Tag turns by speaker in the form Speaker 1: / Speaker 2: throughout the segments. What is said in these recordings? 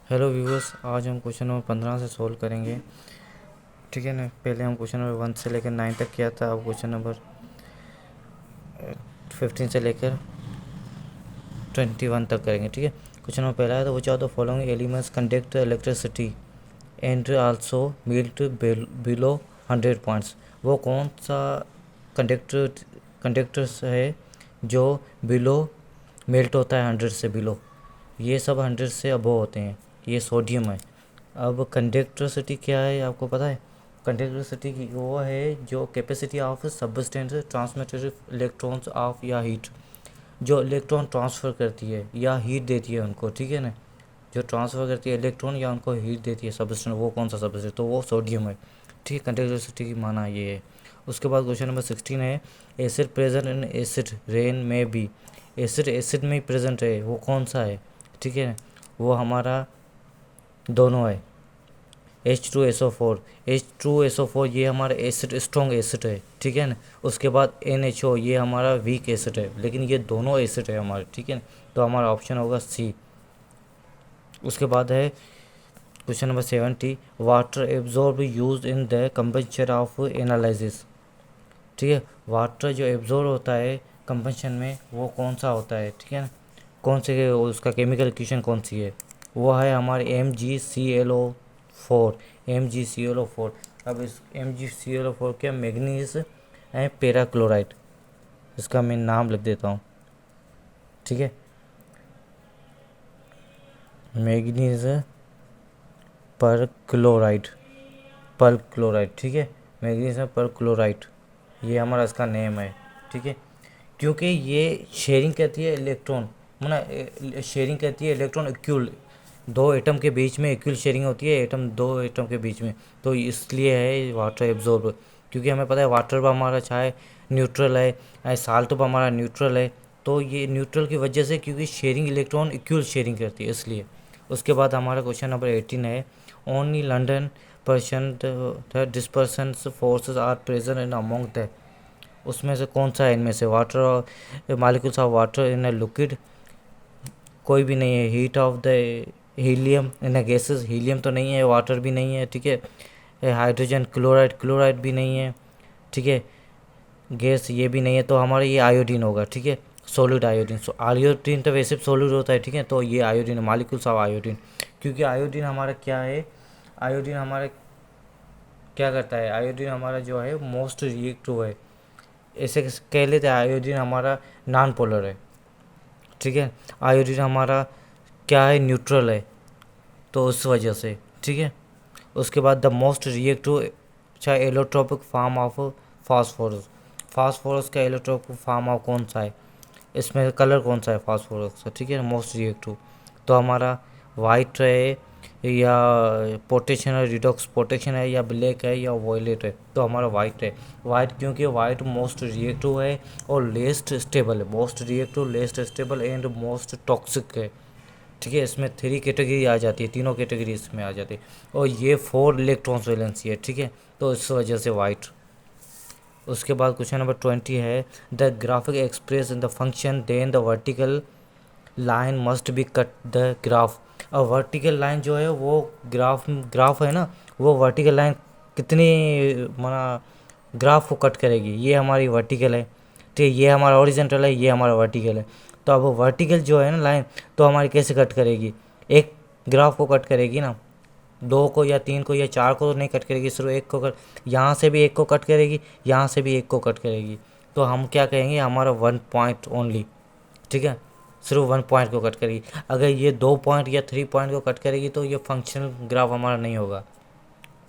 Speaker 1: Hello viewers, आज हम question number 15 से सोल्व करेंगे। ठीक है ना। पहले हम क्वेश्चन नंबर 1 से लेकर 9 तक किया था। अब क्वेश्चन नंबर 15 से लेकर 21 तक करेंगे। ठीक है। क्वेश्चन नंबर पहला है, तो which are the following elements conduct electricity and also melt below 100 points. वो कौन सा कंडक्टर्स है जो बिलो मेल्ट होता है 100 से बिलो। ये सब 100 से अबव होते हैं। ये सोडियम है। अब कंडक्टरसिटी क्या है आपको पता है? कंडक्टरसिटी की वो है जो capacity of substance transmitted electrons of या हीट, जो इलेक्ट्रॉन ट्रांसफ़र करती है या हीट देती है उनको। ठीक है ना। जो ट्रांसफ़र करती है इलेक्ट्रॉन या उनको हीट देती है सबस्टेंस, वो कौन सा सबस्टेंस? तो वो सोडियम है। ठीक है। कंडक्टरसिटी की माना ये है। उसके बाद क्वेश्चन नंबर 16 है, acid present in acid rain में बी। एसिड में ही प्रेजेंट है, वो कौन सा है? ठीक है। वो हमारा दोनों है। H2SO4, H2SO4 ये हमारा एसिड, स्ट्रॉन्ग एसिड है। ठीक है ना। उसके बाद NHO ये हमारा वीक एसिड है, लेकिन ये दोनों एसिड है हमारे। ठीक है। तो हमारा ऑप्शन होगा सी। उसके बाद है question number 70, water absorb use in the combustion of analysis. ठीक है। वाटर जो एब्जॉर्ब होता है कंबंशन में, वो कौन सा होता है? ठीक है ना। कौन से उसका केमिकल इक्वेशन कौन सी है? वो है हमारे MgClO4। MgClO4। अब इस MgClO4 के मैग्नीज है पेराक्लोराइड। इसका मैं नाम लिख देता हूँ। ठीक है। मैग्नीज पर क्लोराइड, पर क्लोराइड। ठीक है। मैग्नीज पर क्लोराइड, ये हमारा इसका नेम है। ठीक है। क्योंकि ये शेयरिंग करती है इलेक्ट्रॉन, माना शेयरिंग करती है इलेक्ट्रॉन इक्वल, दो एटम के बीच में इक्वल शेयरिंग होती है, दो एटम के बीच में। तो इसलिए है वाटर एब्जॉर्ब। क्योंकि हमें पता है वाटर पर हमारा चाहे न्यूट्रल है, चाहे साल्ट पर हमारा न्यूट्रल है। तो ये न्यूट्रल की वजह से, क्योंकि शेयरिंग इलेक्ट्रॉन इक्वल शेयरिंग करती है, इसलिए। उसके बाद हमारा क्वेश्चन नंबर 18 है, only London percent dispersion forces are present in among the. उसमें से कौन सा है इनमें से? Water, molecules of water in a liquid, कोई भी नहीं है। Heat of the helium in a gases, helium तो नहीं है, वाटर भी नहीं है। ठीक है। हाइड्रोजन क्लोराइड, क्लोराइड भी नहीं है। ठीक है। गैस ये भी नहीं है। तो हमारा ये आयोडीन होगा। ठीक है। Solid iodine. सो आयोडीन तो वैसे सॉलिड होता है। ठीक है। तो ये आयोडीन है, मालिक्यूल्स ऑफ आयोडीन। क्योंकि आयोडीन हमारा क्या है? आयोडीन हमारा क्या करता है? आयोडीन हमारा जो है मोस्ट रिएक्टिव है। ऐसे कह लेते हैं आयोडीन हमारा नॉन पोलर है। ठीक है। आयोडीन हमारा क्या है? न्यूट्रल है। तो उस वजह से। ठीक है। उसके बाद द मोस्ट रिएक्टिव चाहे allotropic form of phosphorus. Phosphorus का एलोट्रोपिक फॉर्म ऑफ कौन सा है? इसमें कलर कौन सा है फास्फोरस का? ठीक है। मोस्ट रिएक्टिव तो हमारा वाइट है, या पोटेशियम है, रिडॉक्स पोटेशियम है, या ब्लैक है, या वॉयलेट है। तो हमारा वाइट है। वाइट क्योंकि वाइट मोस्ट रिएक्टिव है और लेस्ट स्टेबल है। Most reactive, least stable and most toxic है। ठीक है। इसमें 3 कैटेगरी आ जाती है, तीनों कैटेगरी इसमें आ जाती है। और ये 4 इलेक्ट्रॉन्स वैलेंसी है। ठीक है। तो इस वजह से वाइट। उसके बाद क्वेश्चन नंबर 20 है, the graphic express in the function then the vertical line must be cut the graph. अब वर्टिकल लाइन जो है वो ग्राफ है ना, वो वर्टिकल लाइन कितनी, माना ग्राफ को कट करेगी? ये हमारी वर्टिकल है। ठीक है। ये हमारा हॉरिजॉन्टल है, ये हमारा वर्टिकल है। तो अब वर्टिकल जो है ना लाइन, तो हमारी कैसे कट करेगी? एक ग्राफ को कट करेगी ना, दो को या तीन को या चार को तो नहीं कट करेगी, सिर्फ एक को कट। यहाँ से भी एक को कट करेगी, यहाँ से भी एक को कट करेगी। तो हम क्या कहेंगे? हमारा 1 पॉइंट ओनली। ठीक है। सिर्फ 1 पॉइंट को कट करेगी। अगर ये 2 पॉइंट या 3 पॉइंट को कट करेगी तो ये फंक्शनल ग्राफ हमारा नहीं होगा।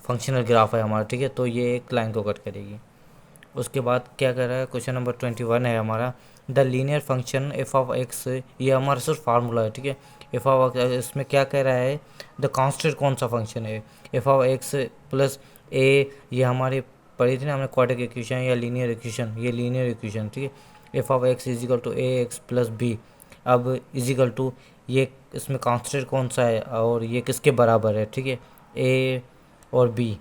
Speaker 1: फंक्शनल ग्राफ है हमारा। ठीक है। तो ये एक लाइन को कट करेगी। उसके बाद क्या कर रहा है? क्वेश्चन नंबर 21 है हमारा, the linear function F of x. ये हमारा सिर्फ फार्मूला है। ठीक है। एफ ऑफ इसमें क्या कह रहा है? द कांस्टेंट कौन सा फंक्शन है? F of X plus A, ये हमारी पढ़ी थी ना हमने, क्वाड्रेटिक इक्वेशन या लीनियर इक्वेशन। ये लीनियर इक्वेशन। ठीक है। F of X is equal to A X plus B. अब इज इक्वल टू, ये इसमें कांस्टेंट कौन सा है और ये किसके बराबर है? ठीक है। ए और बी।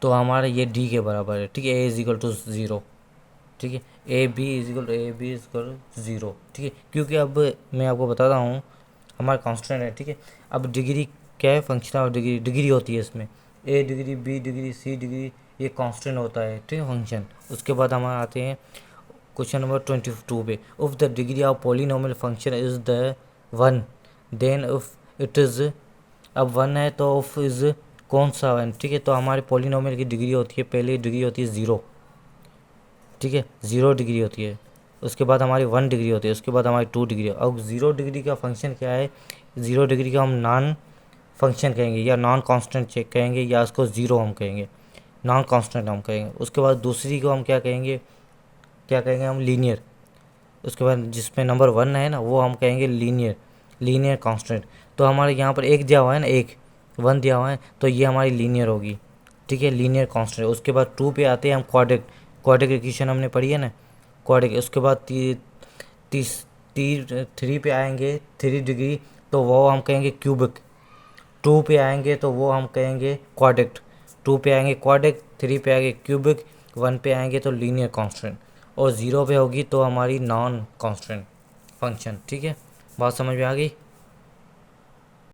Speaker 1: तो हमारा ये डी के बराबर है। ठीक है। A is equal to 0। ठीक है। A B is equal to zero. ठीक है। क्योंकि अब मैं आपको बताता हूँ, हमारा कांस्टेंट है, ठीक है। अब डिग्री क्या है, फंक्शन ऑफ डिग्री, डिग्री होती है इसमें, ए डिग्री, बी डिग्री, सी डिग्री, ये कांस्टेंट होता है, ठीक है, फंक्शन। उसके बाद हम आते हैं क्वेश्चन नंबर 22 पे। If the degree of polynomial function is the 1 then if it is, अब 1 है तो ऑफ इज़ कौन सा 1, ठीक है। तो हमारे पॉलिनोमियल की डिग्री होती है, पहली डिग्री होती है 0, ठीक है, 0 डिग्री होती है। उसके बाद हमारी 1 डिग्री होती है, उसके बाद हमारी 2 डिग्री। अब 0 डिग्री का फंक्शन क्या है, 0 डिग्री का हम नॉन फंक्शन कहेंगे या नॉन कांस्टेंट चेक कहेंगे या उसको 0 हम कहेंगे, नॉन कांस्टेंट हम कहेंगे। उसके बाद दूसरी को हम क्या कहेंगे, क्या कहेंगे हम, लीनियर। उसके बाद जिसमें नंबर 1 है ना, वो हम कहेंगे लीनियर, लीनियर कांस्टेंट। तो हमारे यहाँ पर एक दिया हुआ है ना, एक 1 दिया हुआ है, तो ये हमारी लीनियर होगी, ठीक है, लीनियर कांस्टेंट। उसके बाद 2 पे आते हैं हम, क्वाड्रेटिक, क्वाड्रेटिक इक्वेशन हमने पढ़ी है ना, क्वाड्रेटिक। उसके बाद 3 पे आएंगे 3 डिग्री, तो वो हम कहेंगे क्यूबिक। 2 पे आएंगे तो वो हम कहेंगे क्वाड्रेटिक, 2 पे आएंगे क्वाड्रेटिक, 3 पे आएंगे क्यूबिक, 1 पे आएंगे तो लीनियर कांस्टेंट, और 0 पे होगी तो हमारी नॉन कांस्टेंट फंक्शन, ठीक है। बात समझ में आ गई।